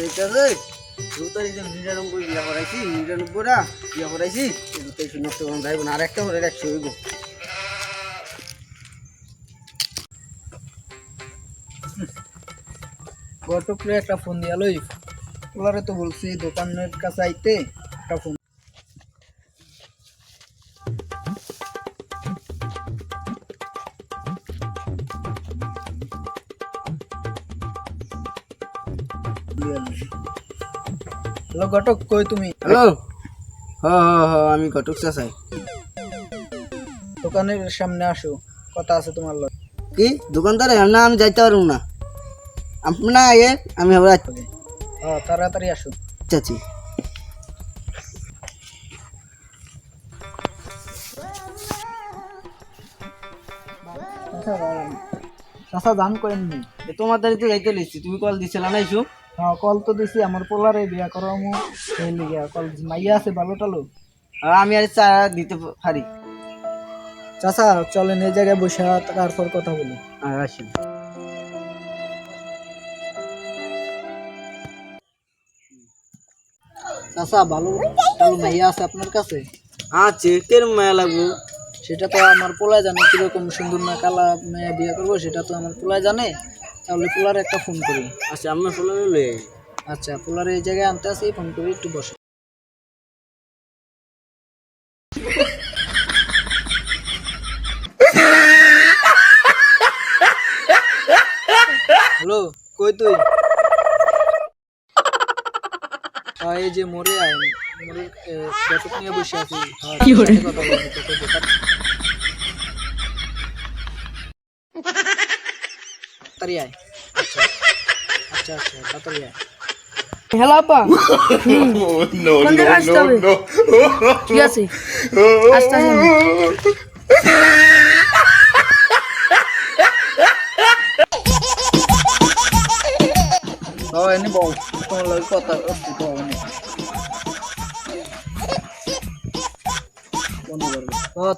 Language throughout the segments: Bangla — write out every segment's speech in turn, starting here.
দিতেছে রুতারি যে 99 বিয়া করাইছি 99টা বিয়া করাইছি রুতারি শুনে তো যাইব না আর একটা হলে 100 হইব গটকরে একটা ফোন দিয়া লই ওলারে তো বলছি দোকানের কাছে আইতে একটা ফোন হ্যালো গটক কই তুমি? হ্যালো আমি ঘটক চাচাই দোকানের সামনে আসো কথা আছে তোমার লগে। কি দোকানদার না আমি যাইতে পারবো না আপনার আগে আমি আবার তাড়াতাড়ি আসো। চাচি চাচা জান করেননি তোমার দাঁড়িয়ে তো যাইতে লিখছি তুমি কল দিছিলা না ইসু হ্যাঁ কল তো দিছি আমার পোলারে বিয়া করামু এই লিগা কল দিছি মাইয়া আছে ভালো টালো আমি আর চা দিতে পারি চাচা চলেন এই জায়গায় বসে তারপর কথা বলি। আসি চাচা ভালো টালো মাইয়া আছে আপনার কাছে? আচ্ছা কেরম মায়া লাগবো সেটা তো আমার পোলায় জানে কিরকম সুন্দর না কালা মেয়ে বিয়ে করবো সেটা তো আমার পোলায় জানে তাহলে পোলার একটা ফোন করি। আচ্ছা আমার ফোন লই আচ্ছা পোলার এই জায়গায় আনতে আসি ফোন করি একটু বসে। হ্যালো কই তুই? এই যে মোরে আয় মোরে ব্যাটক নিয়ে বসে আছি কি করে কথা বলছি তোকে দোকান তাড়াতাড়ি আয়। আচ্ছা আচ্ছা আচ্ছা তাড়াতাড়ি আয়। হ্যালো আপা কোন জায়গায় আসতে হবে? ঠিক আছে আসতেছি আমি। এনে বল তোমার লগে কথা আছে তো অনেক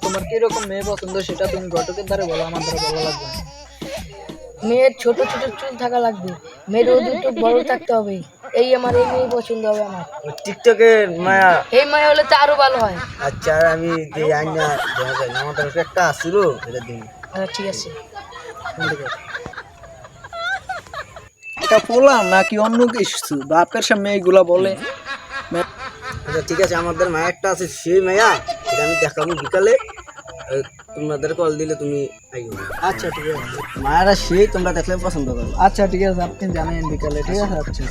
তোমার কিরকম মেয়ে পছন্দ সেটা তুমি ঘটকের দ্বারা বলো আমার দ্বারা বলা লাগবে না। মেয়ের ছোট ছোট চুল থাকা লাগবে, মেয়ের দুটো বড় থাকতে হবে, এই আমার এই মেয়ে পছন্দ হবে আমার। টিকটকের মায়া এই মেয়ে হলে তো আরো ভালো হয়। আচ্ছা আর আমি যে আইনা দেখা যায় আমার তরফে একটা আসছিল এটা দিন আচ্ছা ঠিক আছে। এটা পোলা নাকি অন্য কিছু বাপের সামনে এইগুলা বলে? আচ্ছা ঠিক আছে আমাদের মায়া একটা আছে সেই মায়া এটা আমি দেখাবো বিকালে তোমাদের কল দিলে তুমি আইও আচ্ছা ঠিক আছে মায়ারা সেই তোমরা দেখলে পছন্দ করো আচ্ছা ঠিক আছে আপনি জানেন বিকালে ঠিক আছে আচ্ছা